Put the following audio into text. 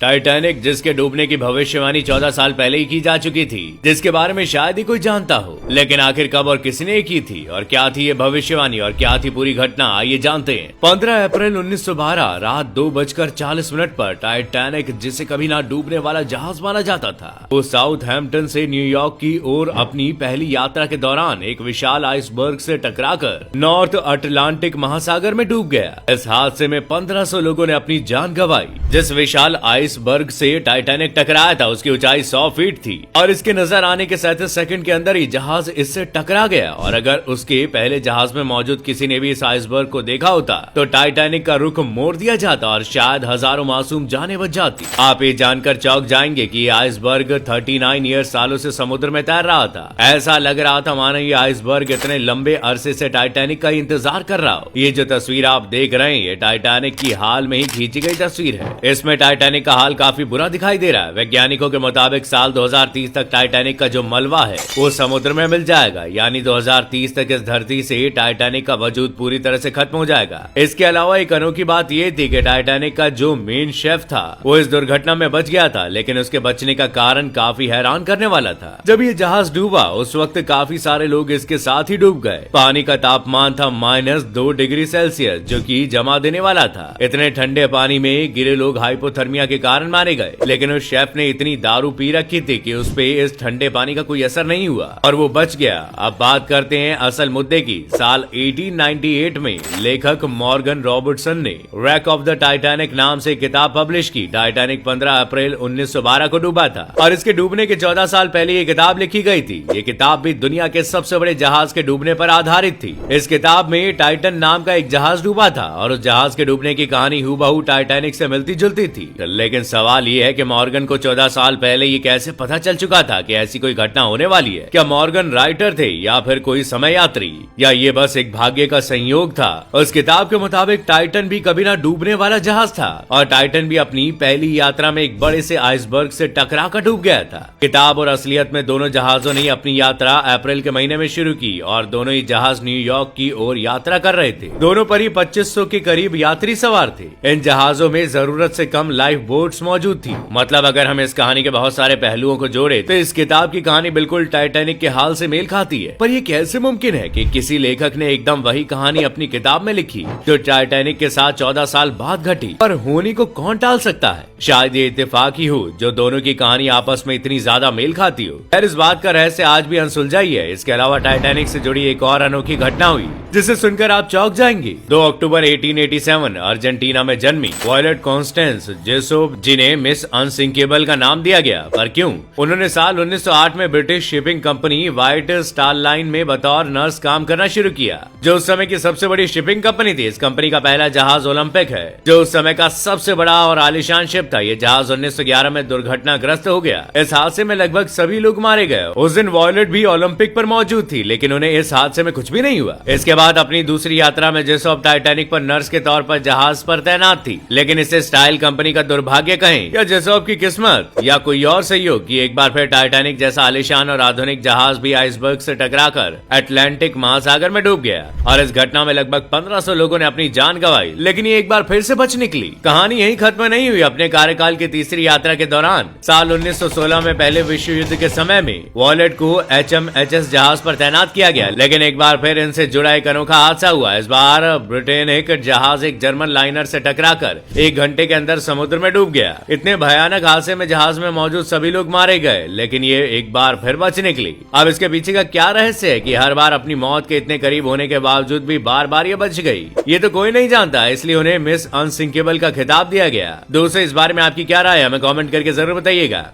Titanic, जिसके डूबने की भविष्यवाणी 14 साल पहले ही की जा चुकी थी, जिसके बारे में शायद ही कोई जानता हो, लेकिन आखिर कब और किसने की थी और क्या थी ये भविष्यवाणी और क्या थी पूरी घटना, आइए जानते हैं। 15 अप्रैल 1912 रात 2:40 पर टाइटैनिक, जिसे कभी ना डूबने वाला जहाज माना जाता था, वो साउथहैम्पटन से न्यूयॉर्क की ओर अपनी पहली यात्रा के दौरान एक विशाल आइसबर्ग से टकराकर नॉर्थ अटलांटिक महासागर में डूब गया। इस हादसे में 1500 लोगों ने अपनी जान गंवाई। जिस विशाल आइसबर्ग से टाइटैनिक टकराया था उसकी ऊंचाई 100 फीट थी और इसके नजर आने के 37 सेकंड के अंदर ही जहाज इससे टकरा गया। और अगर उसके पहले जहाज में मौजूद किसी ने भी इस आइसबर्ग को देखा होता तो टाइटैनिक का रुख मोड़ दिया जाता और शायद हजारों मासूम जानें बच जाती। आप ये जानकर चौंक जाएंगे कि ये आइसबर्ग 39 ईयर सालों से समुद्र में तैर रहा था। ऐसा लग रहा था मानो ये आइसबर्ग इतने लंबे अरसे से टाइटैनिक का इंतजार कर रहा हो। ये जो तस्वीर आप देख रहे हैं ये टाइटैनिक की हाल में ही खींची गई तस्वीर है। इसमें टाइटैनिक का हाल काफी बुरा दिखाई दे रहा है। वैज्ञानिकों के मुताबिक साल 2030 तक टाइटैनिक का जो मलबा है वो समुद्र में मिल जाएगा, यानी 2030 तक इस धरती से टाइटैनिक का वजूद पूरी तरह से खत्म हो जाएगा। इसके अलावा एक अनोखी बात ये थी कि टाइटैनिक का जो मेन शेफ था वो इस दुर्घटना में बच गया था, लेकिन उसके बचने का कारण काफी हैरान करने वाला था। जब ये जहाज डूबा उस वक्त काफी सारे लोग इसके साथ ही डूब गए। पानी का तापमान था -2 डिग्री सेल्सियस, जो कि जमा देने वाला था। इतने ठंडे पानी में गिरे लोग हाइपोथर्मिया के कारण मारे गए, लेकिन उस शेफ ने इतनी दारू पी रखी थी कि उस पे इस ठंडे पानी का कोई असर नहीं हुआ और वो बच गया। अब बात करते हैं असल मुद्दे की। साल 1898 में लेखक मॉर्गन रॉबर्टसन ने रैक ऑफ द टाइटैनिक नाम से किताब पब्लिश की। टाइटैनिक 15 अप्रैल 1912 को डूबा था और इसके डूबने के 14 साल पहले ये किताब लिखी गई थी। ये किताब भी दुनिया के सबसे बड़े जहाज के डूबने पर आधारित थी। इस किताब में टाइटन नाम का एक जहाज डूबा था और उस जहाज के डूबने की कहानी हूबहू टाइटैनिक से मिलती जुलती थी। लेकिन सवाल ये है कि मॉर्गन को 14 साल पहले ये कैसे पता चल चुका था कि ऐसी कोई घटना होने वाली है। क्या मॉर्गन राइटर थे या फिर कोई समय यात्री, या ये बस एक भाग्य का संयोग था। उस किताब के मुताबिक टाइटन भी कभी ना डूबने वाला जहाज था और टाइटन भी अपनी पहली यात्रा में एक बड़े से आइसबर्ग से टकरा कर डूब गया था। किताब और असलियत में दोनों जहाजों ने अपनी यात्रा अप्रैल के महीने में शुरू की और दोनों ही जहाज न्यूयॉर्क की ओर यात्रा कर रहे थे। दोनों पर ही 2500 के करीब यात्री सवार थे। इन जहाजों में जरूरत से कम लाइफ बोट्स मौजूद थी। मतलब अगर हम इस कहानी के बहुत सारे पहलुओं को जोड़े तो इस किताब की कहानी बिल्कुल टाइटैनिक के हाल से मेल खाती है। पर यह कैसे मुमकिन है कि किसी लेखक ने एकदम वही कहानी अपनी किताब में लिखी जो टाइटैनिक के साथ 14 साल बाद घटी। पर होनी को कौन टाल सकता है। शायद ये इत्तेफाक ही हो जो दोनों की कहानी आपस में इतनी ज्यादा मेल खाती हो। खैर, इस बात का रहस्य आज भी अनसुलझा ही है। इसके अलावा टाइटैनिक से जुड़ी एक और अनोखी घटना हुई जिसे सुनकर आप चौंक जाएंगे। 2 अक्टूबर 1887 अर्जेंटीना में जन्मी वॉयलेट कॉन्स्टेंस जेसोप, जिन्हें मिस अनसिंकेबल का नाम दिया गया। पर क्यों? उन्होंने साल 1908 में British shipping company white star line में बतौर नर्स काम करना शुरू किया, जो उस समय की सबसे बड़ी शिपिंग कंपनी थी। इस कंपनी का पहला जहाज ओलंपिक है, जो उस समय का सबसे बड़ा और आलीशान शिप था। ये जहाज 1911 में दुर्घटनाग्रस्त हो गया। इस हादसे में लगभग सभी लोग मारे गए। उस दिन वॉयलेट भी ओलंपिक पर मौजूद थी, लेकिन उन्हें इस हादसे में कुछ भी नहीं हुआ। इसके बाद अपनी दूसरी यात्रा में जेसोप टाइटैनिक पर नर्स के तौर पर जहाज पर तैनात थी, लेकिन इसे स्टाइल कंपनी का दुर्भाग्य कहें या जेसोप की किस्मत या कोई और सहयोग की एक बार फिर टाइटैनिक जैसा आलीशान और आधुनिक जहाज भी आइसबर्ग से टकराकर अटलांटिक महासागर में डूब गया और इस घटना में लगभग 1500 लोगों ने अपनी जान गंवाई। लेकिन ये एक बार फिर से बच निकली। कहानी यही खत्म नहीं हुई। अपने कार्यकाल की तीसरी यात्रा के दौरान साल 1916 में पहले विश्व युद्ध के समय में वॉयलेट को HMHS जहाज पर तैनात किया गया, लेकिन एक बार फिर इनसे जुड़ा एक अनोखा हादसा हुआ। इस बार ब्रिटेन एक जहाज एक जर्मन लाइनर से टकराकर 1 घंटे के अंदर समुद्र में डूब गया। इतने भयानक हादसे में जहाज में मौजूद सभी लोग मारे गए, लेकिन ये एक बार फिर बच निकली। अब इसके पीछे का क्या रहस्य है कि हर बार अपनी मौत के इतने करीब होने के बावजूद भी बार बार ये बच गई, ये तो कोई नहीं जानता। इसलिए उन्हें मिस अनसिंकेबल का खिताब दिया गया। दोस्तों, इस बारे में आपकी क्या राय है हमें कमेंट करके जरूर बताइएगा।